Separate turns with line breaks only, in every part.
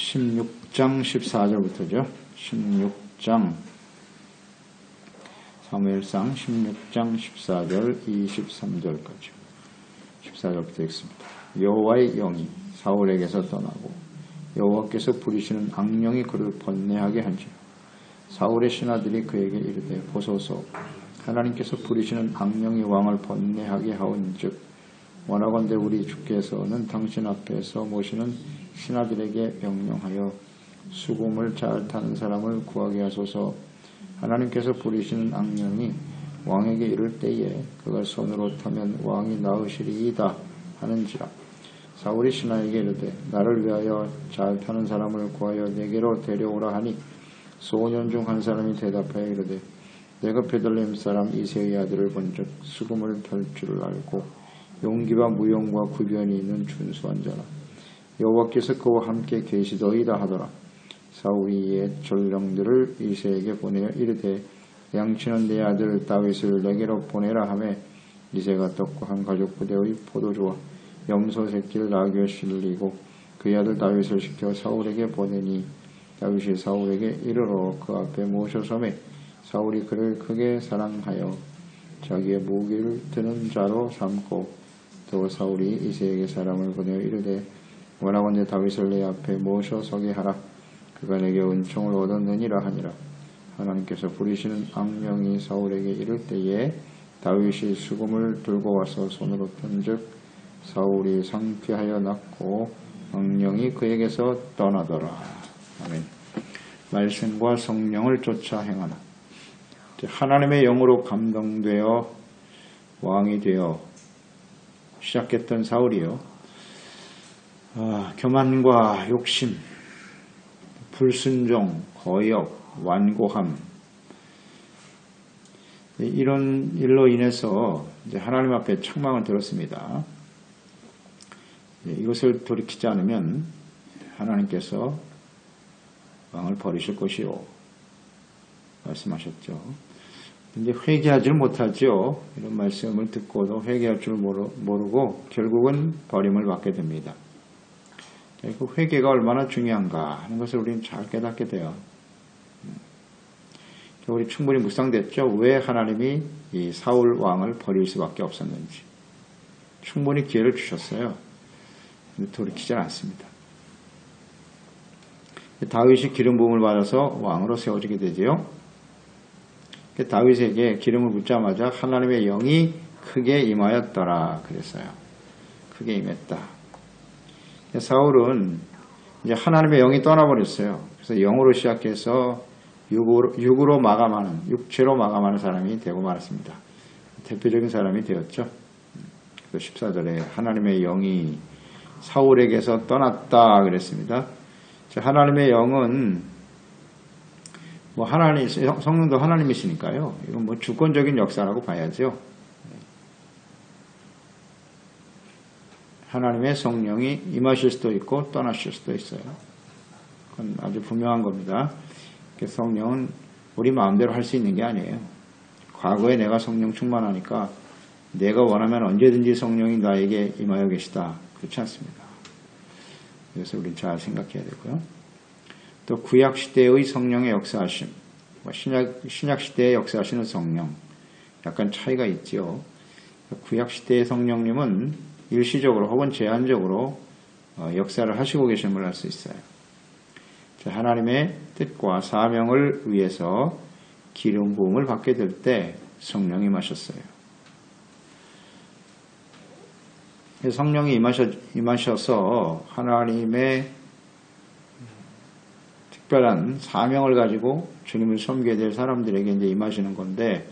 16장 14절부터죠. 16장 사무엘상 16장 14절 23절까지 14절부터 읽습니다. 여호와의 영이 사울에게서 떠나고 여호와께서 부리시는 악령이 그를 번뇌하게 한지라. 사울의 신하들이 그에게 이르되 보소서 하나님께서 부리시는 악령이 왕을 번뇌하게 하온즉 원하건대 우리 주께서는 당신 앞에서 모시는 신하들에게 명령하여 수금을 잘 타는 사람을 구하게 하소서. 하나님께서 부리시는 악령이 왕에게 이를 때에 그가 손으로 타면 왕이 나으시리이다 하는지라. 사울이 신하에게 이르되 나를 위하여 잘 타는 사람을 구하여 내게로 데려오라 하니 소년 중 한 사람이 대답하여 이르되 내가 베들레헴 사람 이새의 아들을 본즉 수금을 탈 줄을 알고 용기와 무용과 구변이 있는 준수한 자라. 여호와께서 그와 함께 계시더이다 하더라. 사울이 옛 전령들을 이새에게 보내어 이르되 양치는 내 아들 다윗을 내게로 보내라 하매 이새가 떡과 한 가죽 부대의 포도주와 염소 새끼를 나귀에 실리고 그의 아들 다윗을 시켜 사울에게 보내니 다윗이 사울에게 이르러 그 앞에 모셔서매 사울이 그를 크게 사랑하여 자기의 무기를 드는 자로 삼고 또 사울이 이새에게 사람을 보내어 이르되 원하건대 다윗을 내 앞에 모셔 서게 하라. 그가 내게 은총을 얻었느니라 하니라. 하나님께서 부리시는 악령이 사울에게 이를 때에 다윗이 수금을 들고 와서 손으로 던즉 사울이 상쾌하여 났고 악령이 그에게서 떠나더라. 아멘. 말씀과 성령을 쫓아 행하나. 하나님의 영으로 감동되어 왕이 되어 시작했던 사울이요. 교만과 욕심, 불순종, 거역, 완고함 이런 일로 인해서 이제 하나님 앞에 책망을 들었습니다. 이것을 돌이키지 않으면 하나님께서 왕을 버리실 것이요 말씀하셨죠. 근데 회개하지를 못하죠. 이런 말씀을 듣고도 회개할 줄 모르고 결국은 버림을 받게 됩니다. 그 회개가 얼마나 중요한가 하는 것을 우리는 잘 깨닫게 돼요. 우리 충분히 묵상됐죠. 왜 하나님이 이 사울 왕을 버릴 수밖에 없었는지. 충분히 기회를 주셨어요. 근데 돌이키지 않습니다. 다윗이 기름 부음을 받아서 왕으로 세워지게 되지요. 다윗에게 기름을 붓자마자 하나님의 영이 크게 임하였더라 그랬어요. 크게 임했다. 사울은 이제 하나님의 영이 떠나버렸어요. 그래서 영으로 시작해서 육으로 마감하는, 육체로 마감하는 사람이 되고 말았습니다. 대표적인 사람이 되었죠. 14절에 하나님의 영이 사울에게서 떠났다 그랬습니다. 하나님의 영은 하나님, 성령도 하나님이시니까요. 이건 주권적인 역사라고 봐야죠. 하나님의 성령이 임하실 수도 있고 떠나실 수도 있어요. 그건 아주 분명한 겁니다. 성령은 우리 마음대로 할 수 있는 게 아니에요. 과거에 내가 성령 충만하니까 내가 원하면 언제든지 성령이 나에게 임하여 계시다. 그렇지 않습니다. 그래서 우리는 잘 생각해야 되고요. 또 구약시대의 성령의 역사하심, 신약시대의 역사하시는 성령 약간 차이가 있죠. 구약시대의 성령님은 일시적으로 혹은 제한적으로 역사를 하시고 계심을 알 수 있어요. 하나님의 뜻과 사명을 위해서 기름 부음을 받게 될 때 성령이 임하셨어요. 성령이 임하셔서 하나님의 특별한 사명을 가지고 주님을 섬기게 될 사람들에게 이제 임하시는 건데,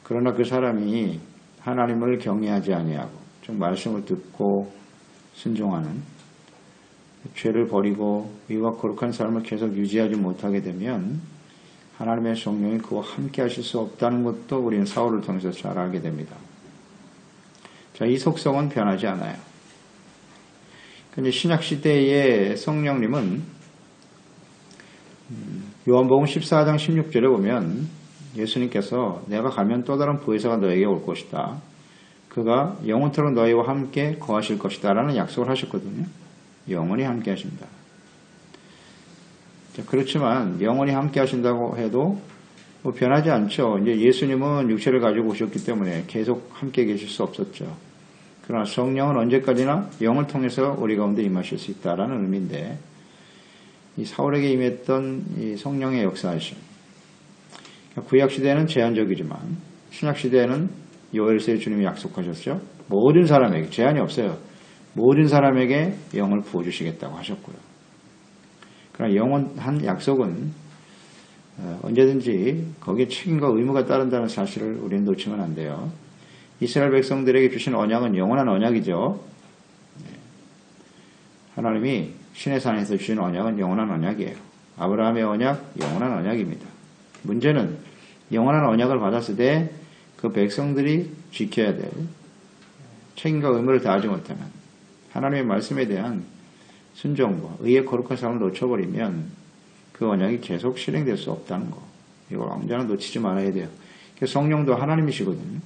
그러나 그 사람이 하나님을 경외하지 아니하고 좀 말씀을 듣고 순종하는, 죄를 버리고 의와 거룩한 삶을 계속 유지하지 못하게 되면 하나님의 성령이 그와 함께 하실 수 없다는 것도 우리는 사울을 통해서 잘 알게 됩니다. 이 속성은 변하지 않아요. 근데 신약시대의 성령님은 요한복음 14장 16절에 보면 예수님께서 내가 가면 또 다른 보혜사가 너에게 올 것이다. 그가 영원토록 너희와 함께 거하실 것이다 라는 약속을 하셨거든요. 영원히 함께 하십니다. 그렇지만 영원히 함께 하신다고 해도 뭐 변하지 않죠. 이제 예수님은 육체를 가지고 오셨기 때문에 계속 함께 계실 수 없었죠. 그러나 성령은 언제까지나 영을 통해서 우리 가운데 임하실 수 있다라는 의미인데, 이 사울에게 임했던 이 성령의 역사하심, 구약 시대는 제한적이지만 신약 시대에는 요엘서에 주님이 약속하셨죠. 모든 사람에게, 제한이 없어요. 모든 사람에게 영을 부어주시겠다고 하셨고요. 그러나 영원한 약속은 언제든지 거기에 책임과 의무가 따른다는 사실을 우리는 놓치면 안 돼요. 이스라엘 백성들에게 주신 언약은 영원한 언약이죠. 하나님이 신의 산에서 주신 언약은 영원한 언약이에요. 아브라함의 언약, 영원한 언약입니다. 문제는 영원한 언약을 받았을 때 그 백성들이 지켜야 될 책임과 의무를 다하지 못하면, 하나님의 말씀에 대한 순종과 의의 거룩한 삶을 놓쳐버리면 그 언약이 계속 실행될 수 없다는 거, 이걸 언제나 놓치지 말아야 돼요. 성령도 하나님이시거든요.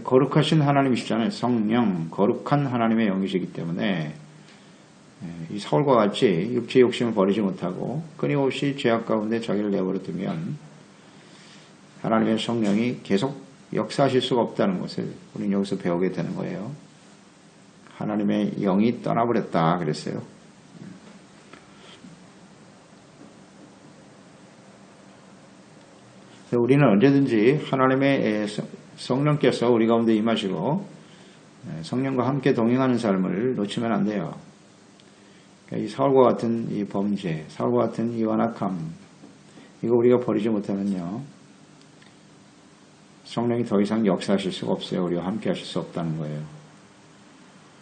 거룩하신 하나님이시잖아요. 성령, 거룩한 하나님의 영이시기 때문에 이 사울과 같이 육체의 욕심을 버리지 못하고 끊임없이 죄악 가운데 자기를 내버려 두면 하나님의 성령이 계속 역사하실 수가 없다는 것을 우리는 여기서 배우게 되는 거예요. 하나님의 영이 떠나버렸다 그랬어요. 우리는 언제든지 하나님의 성령께서 우리 가운데 임하시고 성령과 함께 동행하는 삶을 놓치면 안 돼요. 이 사울과 같은 이 범죄, 사울과 같은 이 완악함, 이거 우리가 버리지 못하면요, 성령이 더 이상 역사하실 수가 없어요. 우리와 함께 하실 수 없다는 거예요.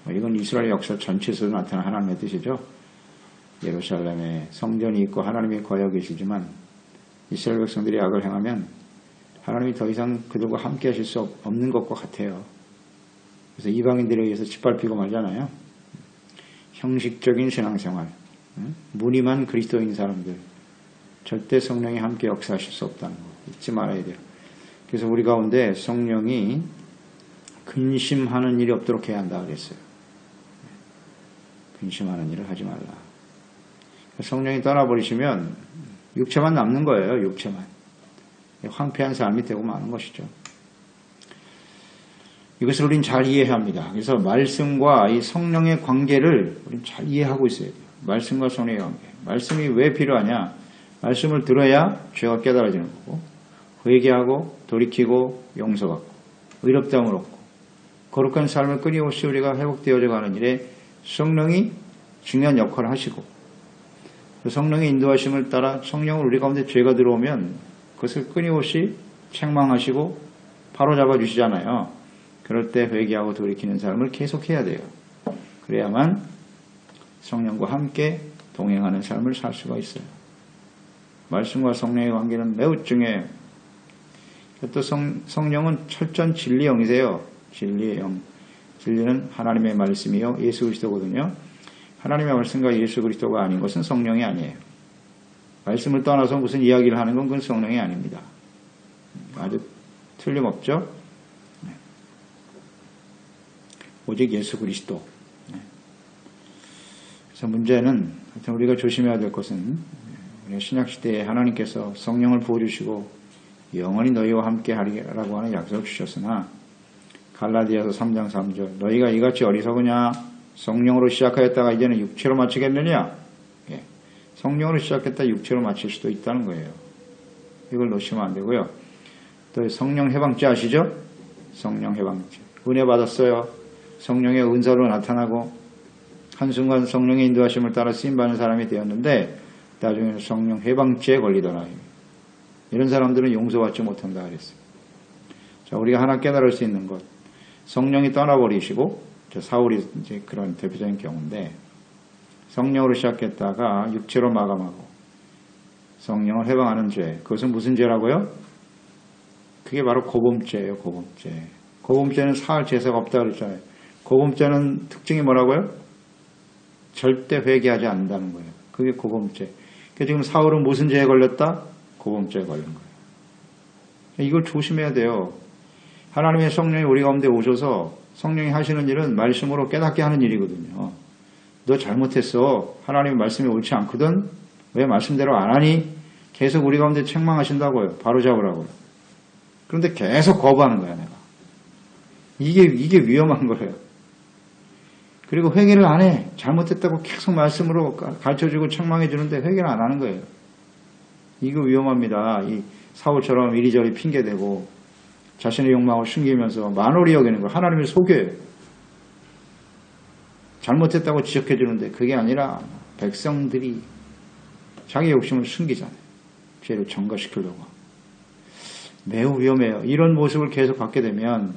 이건 이스라엘 역사 전체에서 나타난 하나님의 뜻이죠. 예루살렘에 성전이 있고 하나님이 거여 계시지만 이스라엘 백성들이 악을 행하면 하나님이 더 이상 그들과 함께 하실 수 없는 것과 같아요. 그래서 이방인들에 의해서 짓밟히고 말잖아요. 형식적인 신앙생활, 무늬만 그리스도인 사람들, 절대 성령이 함께 역사하실 수 없다는 거 잊지 말아야 돼요. 그래서 우리 가운데 성령이 근심하는 일이 없도록 해야 한다 그랬어요. 근심하는 일을 하지 말라. 성령이 떠나버리시면 육체만 남는 거예요. 육체만. 황폐한 삶이 되고 마는 것이죠. 이것을 우리는 잘 이해해야 합니다. 그래서 말씀과 이 성령의 관계를 우리는 잘 이해하고 있어야 돼요. 말씀과 성령의 관계. 말씀이 왜 필요하냐? 말씀을 들어야 죄가 깨달아지는 거고, 회개하고 돌이키고 용서받고 의롭다함을 얻고 거룩한 삶을 끊임없이 우리가 회복되어져 가는 일에 성령이 중요한 역할을 하시고, 성령의 인도하심을 따라 성령을 우리 가운데 죄가 들어오면 그것을 끊임없이 책망하시고 바로잡아 주시잖아요. 그럴 때 회개하고 돌이키는 삶을 계속해야 돼요. 그래야만 성령과 함께 동행하는 삶을 살 수가 있어요. 말씀과 성령의 관계는 매우 중요해요. 또 성령은 철저한 진리의 영이세요. 진리의 영. 진리는 하나님의 말씀이요 예수 그리스도거든요. 하나님의 말씀과 예수 그리스도가 아닌 것은 성령이 아니에요. 말씀을 떠나서 무슨 이야기를 하는 건 그건 성령이 아닙니다. 아주 틀림없죠. 네. 오직 예수 그리스도. 네. 그래서 문제는 하여튼 우리가 조심해야 될 것은 신약시대에 하나님께서 성령을 부어주시고 영원히 너희와 함께 하리라고 하는 약속을 주셨으나 갈라디아서 3장 3절 너희가 이같이 어리석으냐 성령으로 시작하였다가 이제는 육체로 마치겠느냐. 예. 성령으로 시작했다 육체로 마칠 수도 있다는 거예요. 이걸 놓치면 안 되고요. 또 성령 해방죄 아시죠? 성령 해방죄. 은혜 받았어요. 성령의 은사로 나타나고 한순간 성령의 인도하심을 따라 쓰임받는 사람이 되었는데 나중에는 성령 해방죄에 걸리더라. 이런 사람들은 용서받지 못한다 그랬어요. 자, 우리가 하나 깨달을 수 있는 것. 성령이 떠나버리시고, 사울이 이제 그런 대표적인 경우인데, 성령으로 시작했다가 육체로 마감하고, 성령을 해방하는 죄. 그것은 무슨 죄라고요? 그게 바로 고범죄예요, 고범죄. 고범죄는 사할 죄사가 없다 그랬잖아요. 고범죄는 특징이 뭐라고요? 절대 회개하지 않는다는 거예요. 그게 고범죄. 그러니까 지금 사울은 무슨 죄에 걸렸다? 고범죄에 걸린 거예요. 이걸 조심해야 돼요. 하나님의 성령이 우리 가운데 오셔서 성령이 하시는 일은 말씀으로 깨닫게 하는 일이거든요. 너 잘못했어. 하나님의 말씀이 옳지 않거든. 왜 말씀대로 안 하니? 계속 우리 가운데 책망하신다고요. 바로 잡으라고요. 그런데 계속 거부하는 거야, 내가. 이게 위험한 거예요. 그리고 회개를 안 해. 잘못했다고 계속 말씀으로 가르쳐주고 책망해주는데 회개를 안 하는 거예요. 이거 위험합니다. 이 사울처럼 이리저리 핑계대고 자신의 욕망을 숨기면서 만홀히 여기는 거예요. 하나님을 속여요. 잘못했다고 지적해주는데 그게 아니라 백성들이 자기 욕심을 숨기잖아요. 죄를 전가시키려고. 매우 위험해요. 이런 모습을 계속 갖게 되면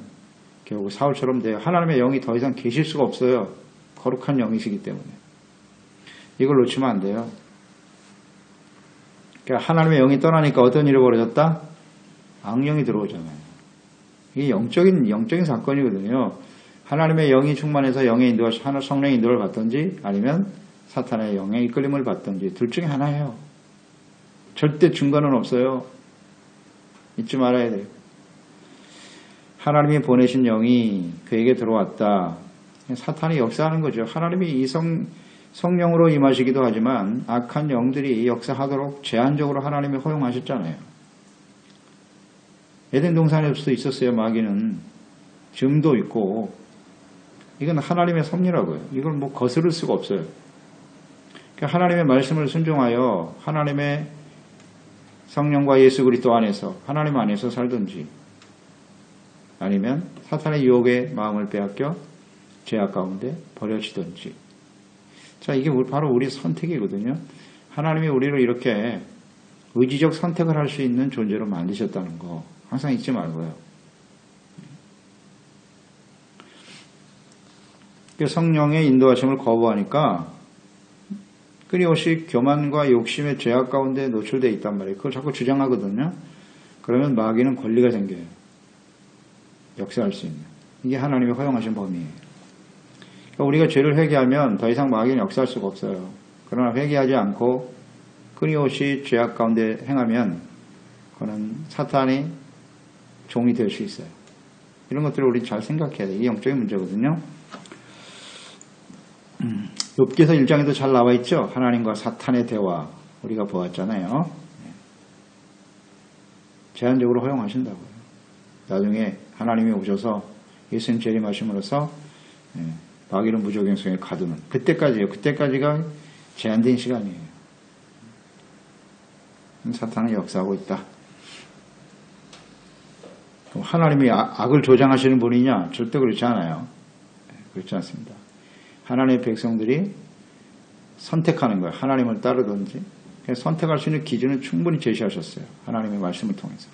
결국 사울처럼 돼요. 하나님의 영이 더 이상 계실 수가 없어요. 거룩한 영이시기 때문에. 이걸 놓치면 안 돼요. 그러니까 하나님의 영이 떠나니까 어떤 일이 벌어졌다? 악령이 들어오잖아요. 이게 영적인 사건이거든요. 하나님의 영이 충만해서 영의 인도가 성령의 인도를 받든지 아니면 사탄의 영의 이끌림을 받든지 둘 중에 하나예요. 절대 중간은 없어요. 잊지 말아야 돼요. 하나님이 보내신 영이 그에게 들어왔다. 사탄이 역사하는 거죠. 하나님이 이 성령으로 임하시기도 하지만 악한 영들이 역사하도록 제한적으로 하나님이 허용하셨잖아요. 에덴 동산에서도 있었어요. 마귀는 점도 있고 이건 하나님의 섭리라고요. 이걸 뭐 거스를 수가 없어요. 그러니까 하나님의 말씀을 순종하여 하나님의 성령과 예수 그리스도 안에서 하나님 안에서 살든지 아니면 사탄의 유혹에 마음을 빼앗겨 죄악 가운데 버려지든지. 자, 이게 바로 우리 선택이거든요. 하나님이 우리를 이렇게 의지적 선택을 할 수 있는 존재로 만드셨다는 거 항상 잊지 말고요. 성령의 인도하심을 거부하니까 끊임없이 교만과 욕심의 죄악 가운데 노출되어 있단 말이에요. 그걸 자꾸 주장하거든요. 그러면 마귀는 권리가 생겨요. 역사할 수 있는. 이게 하나님이 허용하신 범위예요. 그러니까 우리가 죄를 회개하면 더 이상 마귀는 역사할 수가 없어요. 그러나 회개하지 않고 끊임없이 죄악 가운데 행하면 그거는 사탄이 종이 될 수 있어요. 이런 것들을 우리 잘 생각해야 돼요. 이게 영적인 문제거든요. 욥기서 1장에도 잘 나와 있죠. 하나님과 사탄의 대화 우리가 보았잖아요. 제한적으로 허용하신다고요. 나중에 하나님이 오셔서 예수님 재림하심으로써 마귀를 무적행 속에 가두는 그때까지예요. 그때까지가 제한된 시간이에요. 사탄은 역사하고 있다. 그럼 하나님이 악을 조장하시는 분이냐? 절대 그렇지 않아요. 그렇지 않습니다. 하나님의 백성들이 선택하는 거예요. 하나님을 따르든지. 선택할 수 있는 기준은 충분히 제시하셨어요. 하나님의 말씀을 통해서.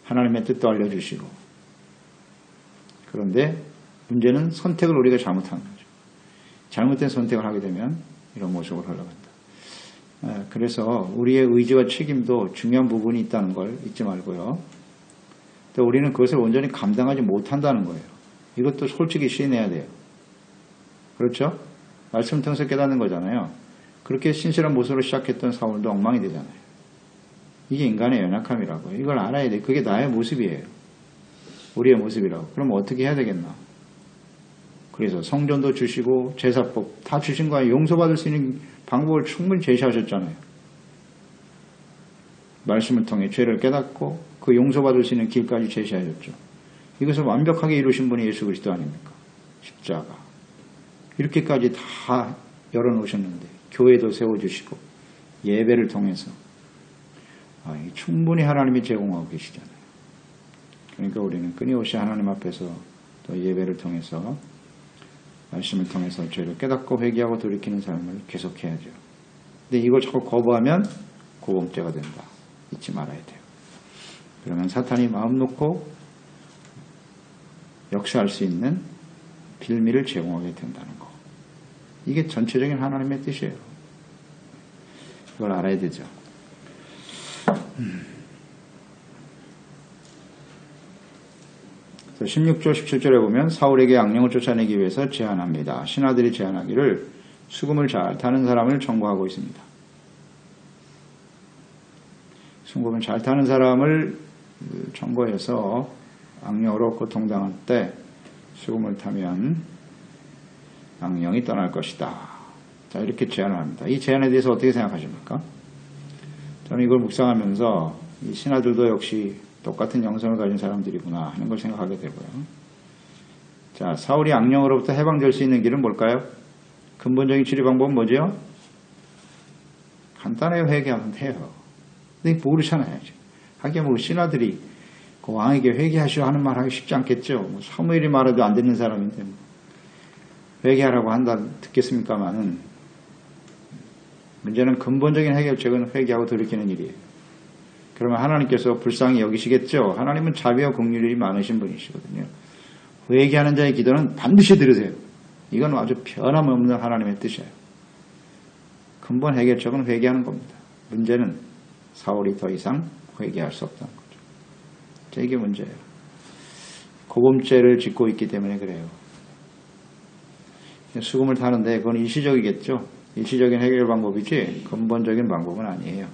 하나님의 뜻도 알려주시고. 그런데 문제는 선택을 우리가 잘못한 거죠. 잘못된 선택을 하게 되면 이런 모습으로 흘러간다. 그래서 우리의 의지와 책임도 중요한 부분이 있다는 걸 잊지 말고요. 또 우리는 그것을 온전히 감당하지 못한다는 거예요. 이것도 솔직히 시인해야 돼요. 그렇죠? 말씀 통해서 깨닫는 거잖아요. 그렇게 신실한 모습으로 시작했던 사울도 엉망이 되잖아요. 이게 인간의 연약함이라고요. 이걸 알아야 돼. 그게 나의 모습이에요. 우리의 모습이라고. 그럼 어떻게 해야 되겠나? 그래서 성전도 주시고 제사법 다 주신 거예요. 용서받을 수 있는 방법을 충분히 제시하셨잖아요. 말씀을 통해 죄를 깨닫고 그 용서받을 수 있는 길까지 제시하셨죠. 이것을 완벽하게 이루신 분이 예수 그리스도 아닙니까? 십자가. 이렇게까지 다 열어놓으셨는데 교회도 세워주시고 예배를 통해서 충분히 하나님이 제공하고 계시잖아요. 그러니까 우리는 끊임없이 하나님 앞에서 또 예배를 통해서 말씀을 통해서 죄를 깨닫고 회개하고 돌이키는 삶을 계속해야죠. 근데 이걸 자꾸 거부하면 고범죄가 된다. 잊지 말아야 돼요. 그러면 사탄이 마음 놓고 역사할 수 있는 빌미를 제공하게 된다는 거. 이게 전체적인 하나님의 뜻이에요. 이걸 알아야 되죠. 16절 17절에 보면 사울에게 악령을 쫓아내기 위해서 제안합니다. 신하들이 제안하기를 수금을 잘 타는 사람을 청구하고 있습니다. 수금을 잘 타는 사람을 청구해서 악령으로 고통당할 때 수금을 타면 악령이 떠날 것이다. 자, 이렇게 제안을 합니다. 이 제안에 대해서 어떻게 생각하십니까? 저는 이걸 묵상하면서 이 신하들도 역시 똑같은 영성을 가진 사람들이구나 하는 걸 생각하게 되고요. 자, 사울이 악령으로부터 해방될 수 있는 길은 뭘까요? 근본적인 치료 방법은 뭐죠? 간단해요. 회개하면 돼요. 근데 모르잖아요. 하긴 뭐 신하들이 그 왕에게 회개하시오 하는 말 하기 쉽지 않겠죠. 뭐 사무엘이 말해도 안 듣는 사람인데 뭐 회개하라고 한다 듣겠습니까마는 문제는 근본적인 해결책은 회개하고 돌이키는 일이에요. 그러면 하나님께서 불쌍히 여기시겠죠. 하나님은 자비와 긍휼이 많으신 분이시거든요. 회개하는 자의 기도는 반드시 들으세요. 이건 아주 변함없는 하나님의 뜻이에요. 근본 해결책은 회개하는 겁니다. 문제는 사울이 더 이상 회개할 수 없다는 거죠. 자, 이게 문제예요. 고범죄를 짓고 있기 때문에 그래요. 수금을 타는데 그건 일시적이겠죠. 일시적인 해결 방법이지 근본적인 방법은 아니에요.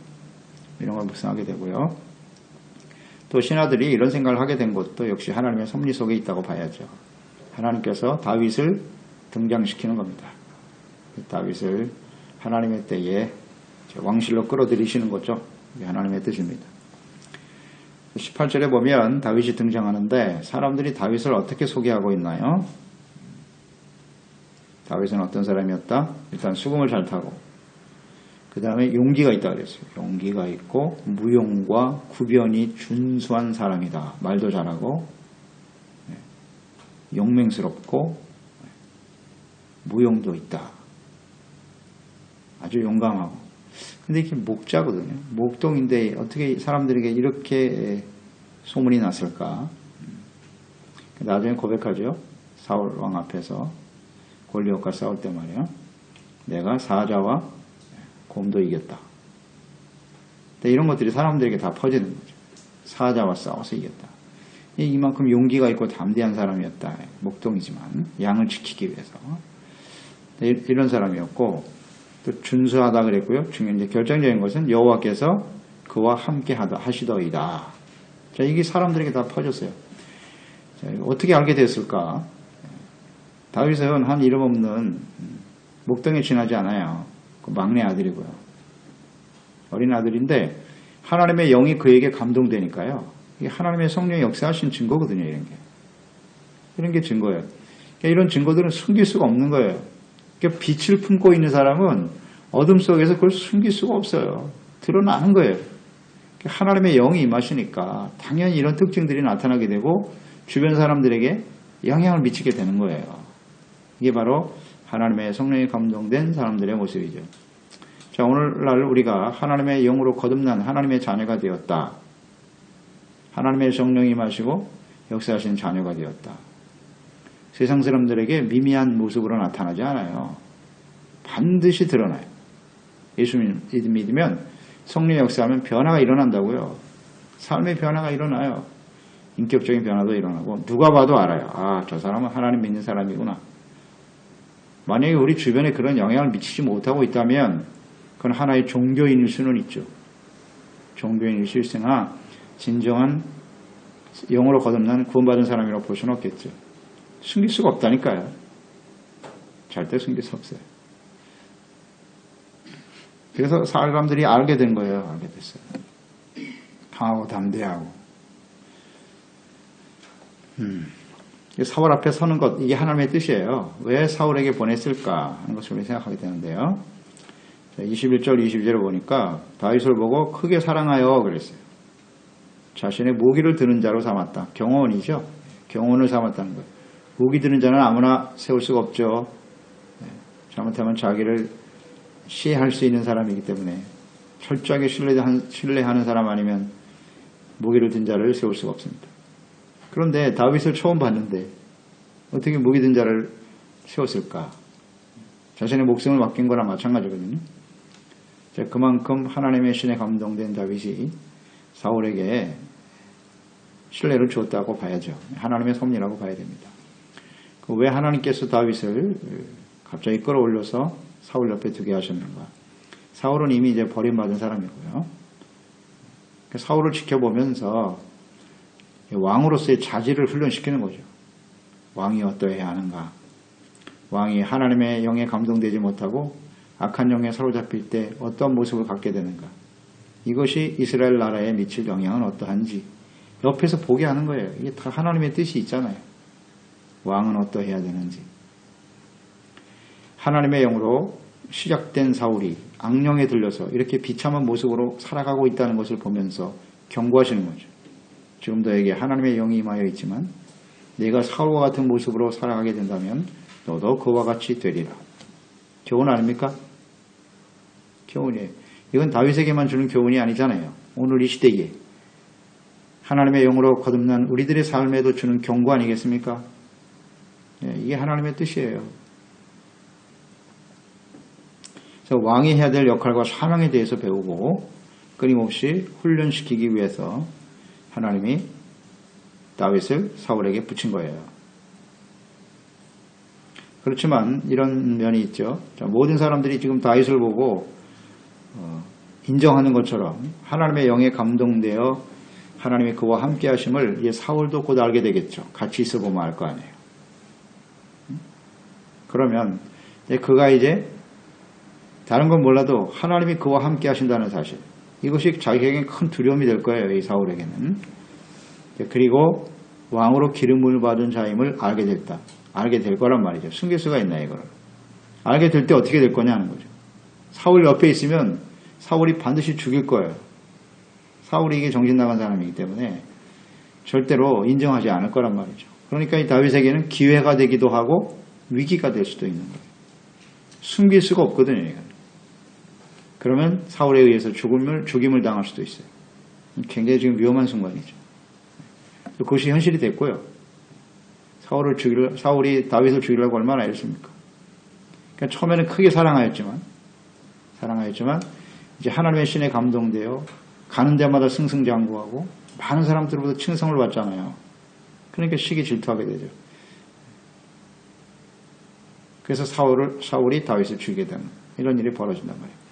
이런 걸 묵상하게 되고요. 또 신하들이 이런 생각을 하게 된 것도 역시 하나님의 섭리 속에 있다고 봐야죠. 하나님께서 다윗을 등장시키는 겁니다. 다윗을 하나님의 때에 왕실로 끌어들이시는 거죠. 이게 하나님의 뜻입니다. 18절에 보면 다윗이 등장하는데 사람들이 다윗을 어떻게 소개하고 있나요? 다윗은 어떤 사람이었다? 일단 수금을 잘 타고 그 다음에 용기가 있다 그랬어요. 용기가 있고 무용과 구변이 준수한 사람이다. 말도 잘하고 용맹스럽고 무용도 있다. 아주 용감하고. 근데 이게 목자거든요. 목동인데 어떻게 사람들에게 이렇게 소문이 났을까? 나중에 고백하죠. 사울 왕 앞에서 골리앗과 싸울 때 말이야. 내가 사자와 곰도 이겼다. 이런 것들이 사람들에게 다 퍼지는 거죠. 사자와 싸워서 이겼다. 이만큼 용기가 있고 담대한 사람이었다. 목동이지만 양을 지키기 위해서. 이런 사람이었고 또 준수하다 그랬고요. 중요한 결정적인 것은 여호와께서 그와 함께 하시더이다. 자, 이게 사람들에게 다 퍼졌어요. 자, 어떻게 알게 됐을까? 다윗은 한 이름 없는 목동에 지나지 않아요. 그 막내 아들이고요. 어린 아들인데 하나님의 영이 그에게 감동되니까요. 이게 하나님의 성령이 역사하신 증거거든요. 이런 게 증거예요. 그러니까 이런 증거들은 숨길 수가 없는 거예요. 그러니까 빛을 품고 있는 사람은 어둠 속에서 그걸 숨길 수가 없어요. 드러나는 거예요. 그러니까 하나님의 영이 임하시니까 당연히 이런 특징들이 나타나게 되고 주변 사람들에게 영향을 미치게 되는 거예요. 이게 바로 하나님의 성령이 감동된 사람들의 모습이죠. 자, 오늘날 우리가 하나님의 영으로 거듭난 하나님의 자녀가 되었다. 하나님의 성령이 임하시고 역사하신 자녀가 되었다. 세상 사람들에게 미미한 모습으로 나타나지 않아요. 반드시 드러나요. 예수 믿으면 성령 역사하면 변화가 일어난다고요. 삶의 변화가 일어나요. 인격적인 변화도 일어나고 누가 봐도 알아요. 아, 저 사람은 하나님 믿는 사람이구나. 만약에 우리 주변에 그런 영향을 미치지 못하고 있다면 그건 하나의 종교인일 수는 있죠. 종교인일 수 있으나 진정한 영으로 거듭난 구원받은 사람이라고 볼 수는 없겠죠. 숨길 수가 없다니까요. 절대 숨길 수 없어요. 그래서 사람들이 알게 된 거예요. 알게 됐어요. 강하고 담대하고. 사울 앞에 서는 것, 이게 하나님의 뜻이에요. 왜 사울에게 보냈을까 하는 것을 우리 생각하게 되는데요. 21절, 22절을 보니까 다윗을 보고 크게 사랑하여 그랬어요. 자신의 무기를 드는 자로 삼았다. 경호원이죠. 경호원을 삼았다는 거예요. 무기 드는 자는 아무나 세울 수가 없죠. 잘못하면 자기를 시해할 수 있는 사람이기 때문에 철저하게 신뢰하는 사람 아니면 무기를 든 자를 세울 수가 없습니다. 그런데 다윗을 처음 봤는데 어떻게 무기 든 자를 세웠을까? 자신의 목숨을 맡긴 거랑 마찬가지거든요. 자, 그만큼 하나님의 신에 감동된 다윗이 사울에게 신뢰를 주었다고 봐야죠. 하나님의 섭리라고 봐야 됩니다. 왜 하나님께서 다윗을 갑자기 끌어올려서 사울 옆에 두게 하셨는가? 사울은 이미 이제 버림받은 사람이고요. 사울을 지켜보면서 왕으로서의 자질을 훈련시키는 거죠. 왕이 어떠해야 하는가? 왕이 하나님의 영에 감동되지 못하고 악한 영에 사로잡힐 때 어떤 모습을 갖게 되는가. 이것이 이스라엘 나라에 미칠 영향은 어떠한지 옆에서 보게 하는 거예요. 이게 다 하나님의 뜻이 있잖아요. 왕은 어떠해야 되는지. 하나님의 영으로 시작된 사울이 악령에 들려서 이렇게 비참한 모습으로 살아가고 있다는 것을 보면서 경고하시는 거죠. 지금 너에게 하나님의 영이 임하여 있지만 내가 사울과 같은 모습으로 살아가게 된다면 너도 그와 같이 되리라. 교훈 아닙니까? 교훈이에요. 이건 다윗에게만 주는 교훈이 아니잖아요. 오늘 이 시대에 하나님의 영으로 거듭난 우리들의 삶에도 주는 경고 아니겠습니까? 이게 하나님의 뜻이에요. 그래서 왕이 해야 될 역할과 사명에 대해서 배우고 끊임없이 훈련시키기 위해서 하나님이 다윗을 사울에게 붙인 거예요. 그렇지만 이런 면이 있죠. 모든 사람들이 지금 다윗을 보고 인정하는 것처럼 하나님의 영에 감동되어 하나님이 그와 함께 하심을 사울도 곧 알게 되겠죠. 같이 있어 보면 알 거 아니에요. 그러면 그가 이제 다른 건 몰라도 하나님이 그와 함께 하신다는 사실, 이것이 자기에게는 큰 두려움이 될 거예요. 이 사울에게는. 그리고 왕으로 기름을 받은 자임을 알게 될 거란 말이죠. 숨길 수가 있나요, 이거를? 알게 될 때 어떻게 될 거냐는 거죠. 사울 옆에 있으면 사울이 반드시 죽일 거예요. 사울이 이게 정신 나간 사람이기 때문에 절대로 인정하지 않을 거란 말이죠. 그러니까 이 다윗에게는 기회가 되기도 하고 위기가 될 수도 있는 거예요. 숨길 수가 없거든요. 이건. 그러면 사울에 의해서 죽임을 당할 수도 있어요. 굉장히 지금 위험한 순간이죠. 그것이 현실이 됐고요. 사울이 다윗을 죽이려고 얼마나 애썼습니까? 그러니까 처음에는 크게 사랑하였지만 이제 하나님의 신에 감동되어 가는 데마다 승승장구하고 많은 사람들로부터 칭송을 받잖아요. 그러니까 시기 질투하게 되죠. 그래서 사울이 다윗을 죽이게 되는 이런 일이 벌어진단 말이에요.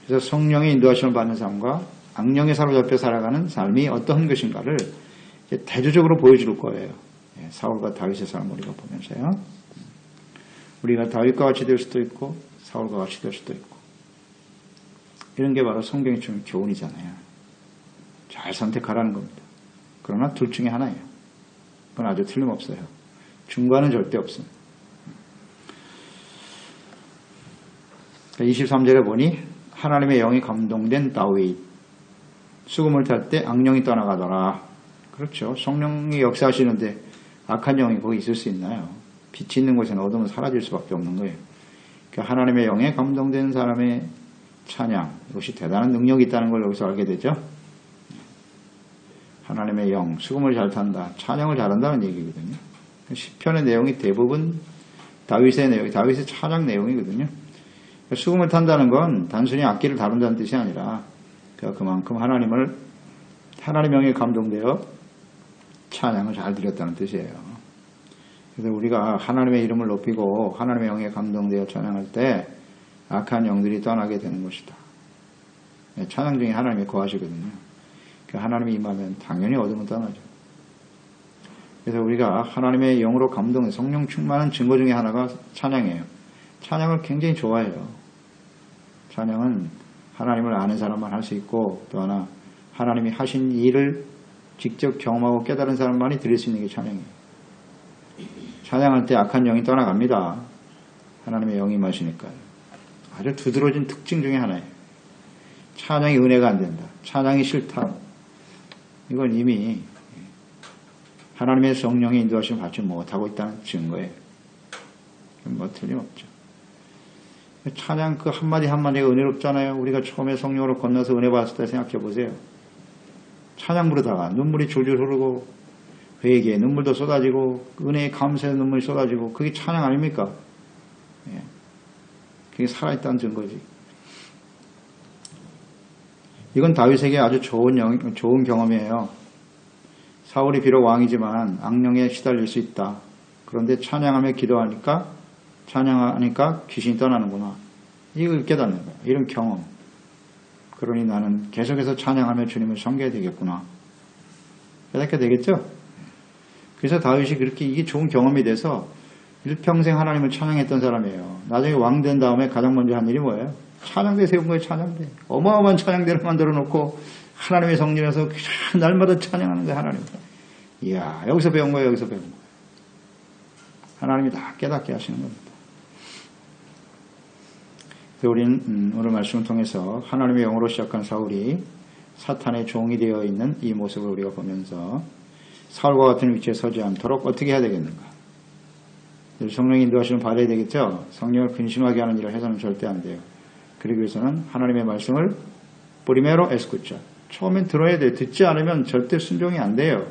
그래서 성령의 인도하심을 받는 삶과 악령에 사로잡혀 살아가는 삶이 어떠한 것인가를 대조적으로 보여줄 거예요. 사울과 다윗의 삶을 우리가 보면서요. 우리가 다윗과 같이 될 수도 있고 사울과 같이 될 수도 있고, 이런 게 바로 성경이 주는 교훈이잖아요. 잘 선택하라는 겁니다. 그러나 둘 중에 하나예요. 그건 아주 틀림없어요. 중간은 절대 없습니다. 23절에 보니 하나님의 영이 감동된 다윗, 수금을 탈 때 악령이 떠나가더라. 그렇죠. 성령이 역사하시는데 악한 영이 거기 있을 수 있나요? 빛이 있는 곳에는 어둠은 사라질 수밖에 없는 거예요. 그러니까 하나님의 영에 감동된 사람의 찬양, 이것이 대단한 능력이 있다는 걸 여기서 알게 되죠. 하나님의 영, 수금을 잘 탄다, 찬양을 잘한다는 얘기거든요. 시편의 내용이 대부분 다윗의 찬양 내용이거든요. 수금을 탄다는 건 단순히 악기를 다룬다는 뜻이 아니라 그만큼 하나님의 영에 감동되어 찬양을 잘 드렸다는 뜻이에요. 그래서 우리가 하나님의 이름을 높이고 하나님의 영에 감동되어 찬양할 때 악한 영들이 떠나게 되는 것이다. 찬양 중에 하나님이 거하시거든요. 하나님이 임하면 당연히 어둠은 떠나죠. 그래서 우리가 하나님의 영으로 감동해 성령 충만한 증거 중에 하나가 찬양이에요. 찬양을 굉장히 좋아해요. 찬양은 하나님을 아는 사람만 할 수 있고, 또 하나 하나님이 하신 일을 직접 경험하고 깨달은 사람만이 드릴 수 있는 게 찬양이에요. 찬양할 때 악한 영이 떠나갑니다. 하나님의 영이 임하시니까요. 아주 두드러진 특징 중에 하나예요. 찬양이 은혜가 안 된다, 찬양이 싫다, 이건 이미 하나님의 성령의 인도하심을 받지 못하고 있다는 증거예요. 뭐 틀림없죠. 찬양 그 한마디 한마디가 은혜롭잖아요. 우리가 처음에 성령으로 건너서 은혜 받았을 때 생각해 보세요. 찬양 부르다가 눈물이 줄줄 흐르고 회개에 눈물도 쏟아지고 은혜에 감사의 눈물이 쏟아지고, 그게 찬양 아닙니까? 그게 살아있다는 증거지. 이건 다윗에게 아주 좋은 경험이에요. 사울이 비록 왕이지만 악령에 시달릴 수 있다. 그런데 찬양하며 기도하니까 귀신이 떠나는구나. 이걸 깨닫는 거예요. 이런 경험. 그러니 나는 계속해서 찬양하며 주님을 섬겨야 되겠구나. 깨닫게 되겠죠? 그래서 다윗이 그렇게 이게 좋은 경험이 돼서 일평생 하나님을 찬양했던 사람이에요. 나중에 왕 된 다음에 가장 먼저 한 일이 뭐예요? 찬양대 세운 거예요. 찬양대. 어마어마한 찬양대를 만들어 놓고 하나님의 성전에서 날마다 찬양하는 거예요. 하나님. 이야, 여기서 배운 거예요. 여기서 배운 거예요. 하나님이 다 깨닫게 하시는 겁니다. 우리는 오늘 말씀을 통해서 하나님의 영으로 시작한 사울이 사탄의 종이 되어 있는 이 모습을 우리가 보면서 사울과 같은 위치에 서지 않도록 어떻게 해야 되겠는가? 성령이 인도하시는 받아야 되겠죠? 성령을 근심하게 하는 일을 해서는 절대 안 돼요. 그러기 위해서는 하나님의 말씀을 프리메로 에스쿠차. 처음엔 들어야 돼요. 듣지 않으면 절대 순종이 안 돼요.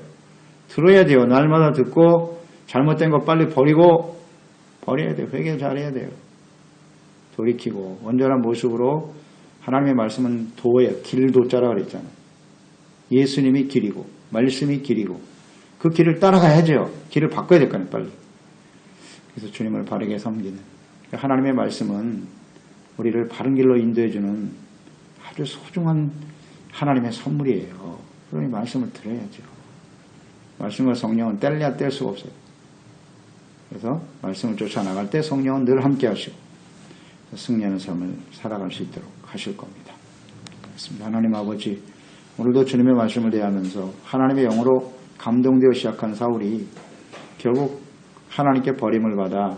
들어야 돼요. 날마다 듣고 잘못된 거 빨리 버려야 돼요. 회개 잘해야 돼요. 돌이키고 온전한 모습으로 하나님의 말씀은 도예요. 길도자라 그랬잖아요. 예수님이 길이고 말씀이 길이고 그 길을 따라가야죠. 길을 바꿔야 될 거 아니에요. 빨리. 그래서 주님을 바르게 섬기는 하나님의 말씀은 우리를 바른 길로 인도해주는 아주 소중한 하나님의 선물이에요. 그러니 말씀을 들어야죠. 말씀과 성령은 뗄래야 뗄 수가 없어요. 그래서 말씀을 쫓아나갈 때 성령은 늘 함께 하시고 승리하는 삶을 살아갈 수 있도록 하실 겁니다. 그렇습니다. 하나님 아버지, 오늘도 주님의 말씀을 대하면서 하나님의 영으로 감동되어 시작한 사울이 결국 하나님께 버림을 받아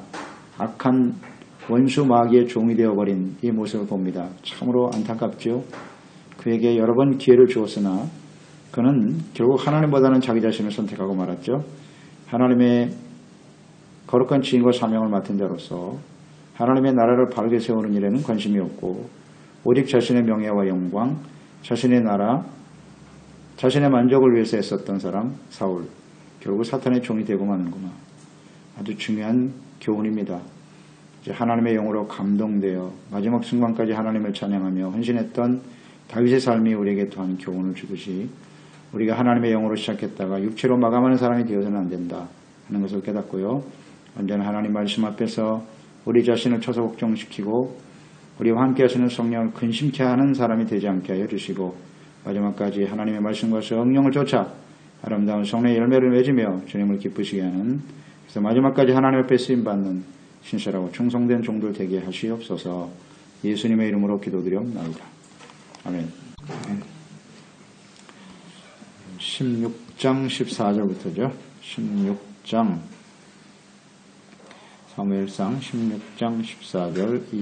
악한 원수 마귀의 종이 되어버린 이 모습을 봅니다. 참으로 안타깝죠. 그에게 여러 번 기회를 주었으나 그는 결국 하나님보다는 자기 자신을 선택하고 말았죠. 하나님의 거룩한 지인과 사명을 맡은 자로서 하나님의 나라를 바르게 세우는 일에는 관심이 없고 오직 자신의 명예와 영광, 자신의 나라, 자신의 만족을 위해서 애썼던 사람 사울. 결국 사탄의 종이 되고 마는구나. 아주 중요한 교훈입니다. 이제 하나님의 영으로 감동되어 마지막 순간까지 하나님을 찬양하며 헌신했던 다윗의 삶이 우리에게 또한 교훈을 주듯이 우리가 하나님의 영으로 시작했다가 육체로 마감하는 사람이 되어서는 안 된다 하는 것을 깨닫고요. 언제나 하나님 말씀 앞에서 우리 자신을 처소복종시키고 우리와 함께 하시는 성령을 근심케 하는 사람이 되지 않게 하여 주시고 마지막까지 하나님의 말씀과 성령을 쫓아 아름다운 성령의 열매를 맺으며 주님을 기쁘시게 하는 그래서 마지막까지 하나님 앞에 쓰임받는 신실하고 충성된 종들 되게 하시옵소서. 예수님의 이름으로 기도드리옵나이다. 아멘. 16장 14절부터죠. 16장 사무엘상 16장 14절